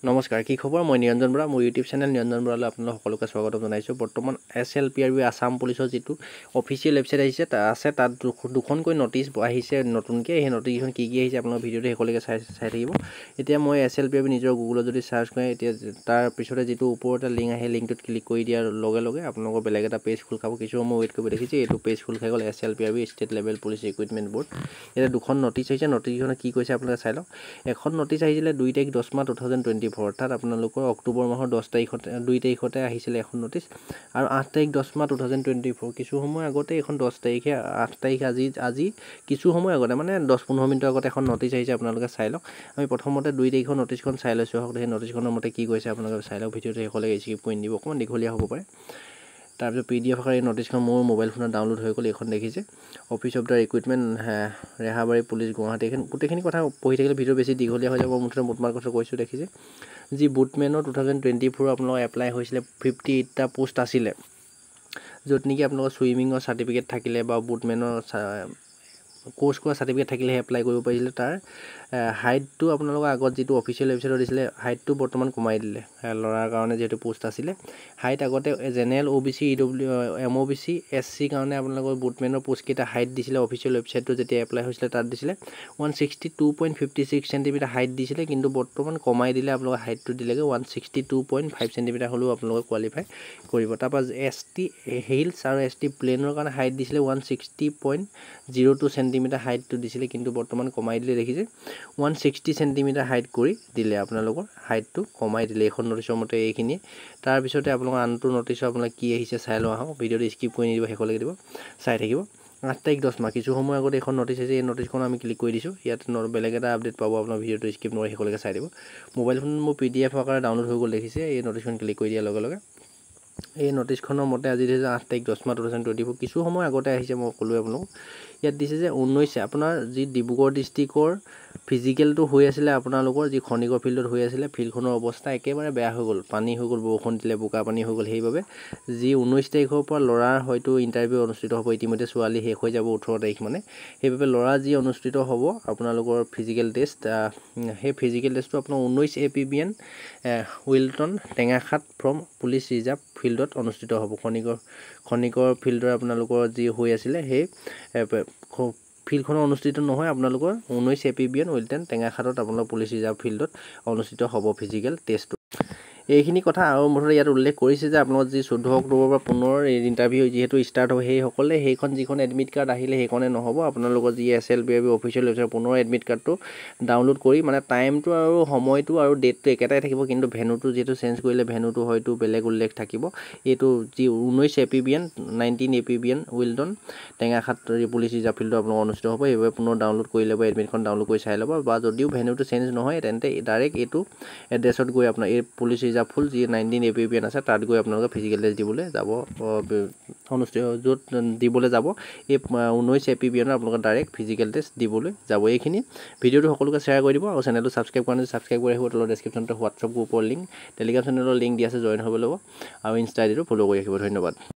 নমস্কাৰ কি খবৰ মই নিৰঞ্জন বৰা মোৰ ইউটিউব চেনেল নিৰঞ্জন বৰালৈ আপোনালোক সকলোকে স্বাগতম জনাইছোঁ বৰ্তমান SLPRB আসাম পুলিচৰ যেটো অফিচিয়েল ৱেবছাইট আহিছে তাত দুখনকৈ নটিচ আহিছে নতুনকৈ এই নটিচখন কি আহিছে আপোনালোক ভিডিঅ'টো সকলোকে চাই থাকিব এতিয়া মই SLPRB নিজৰ গুগলত যদি সাৰ্চ কৰে এতিয়া তাৰ পিছতে যেটো ওপৰতে লিংক আহে লিংকটোত ক্লিক কৰি দিয়াৰ লগে লগে আপোনালোকৰ বেলেগ এটা পেজ খোল খাব কিছু সময় ৱেইট কৰিব দেখিছে এইটো পেজ খোল খাই গ'ল SLPRB state level police recruitment board এটা দুখন নটিচ আহিছে নটিচখনে কি কৈছে আপোনালোকে চাই লওক এখন নটিচ আহিছিলে 2 তাৰিখ 10 মাহ 2024 অৰ্থাৎ আপোনালোকৰ অক্টোবৰ মাহৰ 10 তাৰিখতে 2 তাৰিখতে আহিছিলে এখন নটিচ আৰু 8 তাৰিখ 10 মাহ 2024 কিছু সময় আগতে এখন 10 তাৰিখে 8 তাৰিখ আজি কিছু সময় আগতে মানে 10-15 মিনিটৰ আগতে এখন নটিচ আহিছে আপোনালোকে চাই লওক আমি প্ৰথমতে 2 তাৰিখৰ নটিচখন চাই লৈছো হক সেই নটিচখনৰ মতে কি কৈছে আপোনালোকে চাই লওক ভিডিঅ'টো সকলোকে স্কিপ কৰি নিব অকমান দীঘলীয়া হ'ব পাৰে তাৰপিছত PDF আকাৰে নটিচখন মোৰ মোবাইল ফোনত ডাউনলোড হৈ গ'ল এখন দেখিছে office of the recruitment Rehabari police Guwahati এখন গোটেইখিনি কথা পঢ়ি থাকিলে ভিডিঅ' বেছি দীঘলীয়া হৈ যাব মুঠতে মোটমাৰ কথা কৈছোঁ দেখিছে যি বুটমেনৰ 2024 আপোনালোকৰ এপ্লাই হৈছিলে 58টা পোষ্ট আছিলে য'ত নেকি আপোনালোকৰ সুইমিঙৰ সাৰ্টিফিকেট থাকিলে বা বুটমেনৰ কোৰ্স কৰা সাৰ্টিফিকেট থাকিলে এপ্লাই কৰিব পাৰিছিলে তাৰ হাইটটো আপোনালোকৰ আগত যেটো অফিচিয়েল ৱেবছাইটত দিছিলে হাইটটো বৰ্তমান কমাই দিলে লৰাৰ কাৰণে যেটো পোষ্ট আছিলে হাইট আগতে general OBC EW MOBC SC কাৰণে আপোনালোকৰ বুটমেনৰ পোষ্ট কেটা হাইট দিছিলে অফিচিয়েল ৱেবছাইটটো যেতিয়া এপ্লাই হৈছিলে তাত দিছিলে 162.56 cm হাইট দিছিলে কিন্তু বৰ্তমান কমাই দিলে আপোনালোকৰ হাইটটো দিলেগে 162.5 cm হলো আপোনালোকৰ কোৱালিফাই কৰিব তাৰপা ST হিলছ আৰু ST প্লেনৰ কাৰণে হাইট দিছিলে 160.02 cm হাইটটো দিছিলে কিন্তু বৰ্তমান কমাই দিলে দেখিছে 160 cm হাইট কৰি দিলে আপোনালোকৰ হাইটটো কমাই দিলে এখন নটিচৰ মতে এইখিনি তাৰ পিছতে আপোনালোকৰ আনটো নটিচৰ আপোনাক কি আহিছে চাই লও আহক ভিডিঅ'টো স্কিপ কৰি নিদিব হেকলৈকে দিব চাই থাকিব 8 তাৰিখ 10 মাহ কিছু সময় আগতে এখন নটিচ আছে এই নটিচখন আমি ক্লিক কৰি দিছো ইয়াত বেলেগ এটা আপডেট পাব আপোনাৰ ভিডিঅ'টো স্কিপ নকৰি হেকলৈকে চাই দিব মোবাইল ফোনত মোৰ PDF আকাৰে ডাউনলোড হৈ গ'ল দেখিছে এই নটিচখন ক্লিক কৰি দিয়াৰ লগে লগে এই নটিচখনৰ মতে আজি দিছে 8 তাৰিখ 10 মাহ 2024 কিছু সময় আগতে আহিছে মই কলো আপোনালোক ইয়াত দিছে যে 19 আপোনাৰ যি ডিব্ৰুগড় ডিস্ট্ৰিক্টৰ ফিজিক্যালটো হৈ আছিল আপোনালোকৰ যি খনিকৰ ফিল্ডত হৈ আছিল ফিল্ডখনৰ অৱস্থা একেবাৰে বেয়া হৈ গ'ল পানী হৈ গ'ল বৰষুণ দিলে বোকা পানী হৈ গ'ল সেইবাবে যি 19 তাৰিখৰ পৰা লৰাৰ হয়তো ইন্টাৰভিউ অনুষ্ঠিত হ'ব ইতিমধ্যে ছোৱালী শেষ হৈ যাব 18 তাৰিখ মানে সেইবাবে লৰা যি অনুষ্ঠিত হ'ব আপোনালোকৰ ফিজিক্যাল টেষ্ট সেই ফিজিক্যাল টেষ্টটো আপোনাৰ 19 APBN Wilton Tengakhat from police reserve ফিল্ডত অনুষ্ঠিত হ'ব খনিকৰ ফিল্ডৰ আপোনালোকৰ যি হৈ আছিল সেই ফিল্ডখন অনুষ্ঠিত নহয় আপোনালোকৰ 19 APBN উইলটন টেঙাখাতত আপোনালোকৰ পুলিচ ৰিজাৰ্ভ ফিল্ডত অনুষ্ঠিত হ'ব ফিজিক্যাল টেষ্ট এইখিনি কথা আৰু মুঠতে ইয়াত উল্লেখ কৰিছে যে আপোনালোকৰ যি 14 অক্টোবৰ পৰা পুনৰ ইন্টাৰভিউ যেহেতু ষ্টাৰ্ট হ'ব সেই সকলে সেইখন যিখন এডমিট কাৰ্ড আহিলে সেইখনে নহব আপোনালোকৰ যি SLPRB অফিচিয়েল ৱেবছাইট পুনৰ এডমিট কাৰ্ডটো ডাউনলোড কৰি মানে টাইমটো আৰু সময়টো আৰু ডেটটো একেটাই থাকিব কিন্তু ভেনুটো যেটো চেঞ্জ কৰিলে ভেনুটো হয়তো বেলেগ উল্লেখ থাকিব এইটো যি 19 APBN 19 APBN Wilton Tengakhat police reserve ফিল্ডত আপোনালোকৰ অনুষ্ঠিত হ'ব এইভাবে পুনৰ ডাউনলোড কৰি ল'ব এডমিটখন ডাউনলোড কৰি চাই ল'ব বা যদিও ভেনুটো চেঞ্জ নহয় তেন্তে ডাইৰেক্ট এইটো এড্ৰেছত গৈ আপোনাৰ এই পুলিচ ৰিজাৰ্ভ ফুল যি 19 APBN আছে তাত গৈ আপোনালোকে ফিজিক্যাল টেষ্ট দিবলৈ যাব অনুষ্ঠিত য'ত দিবলৈ যাব এই 19 APBN আপোনালোকে ডাইৰেক্ট ফিজিক্যাল টেষ্ট দিবলৈ যাব এইখিনি ভিডিঅ'টো সকলোকে শ্বেয়াৰ কৰি দিব আৰু চেনেলটো সাবস্ক্ৰাইব কৰা নাই সাবস্ক্ৰাইব কৰি আহিব তলৰ ডেসক্ৰিপচনতে WhatsApp গ্ৰুপৰ লিংক টেলিগ্ৰাম চেনেলৰ লিংক দি আছে জয়েন হ'ব ল'ব আৰু ইনষ্টা আইডিটো ফলো কৰি ৰাখিব ধন্যবাদ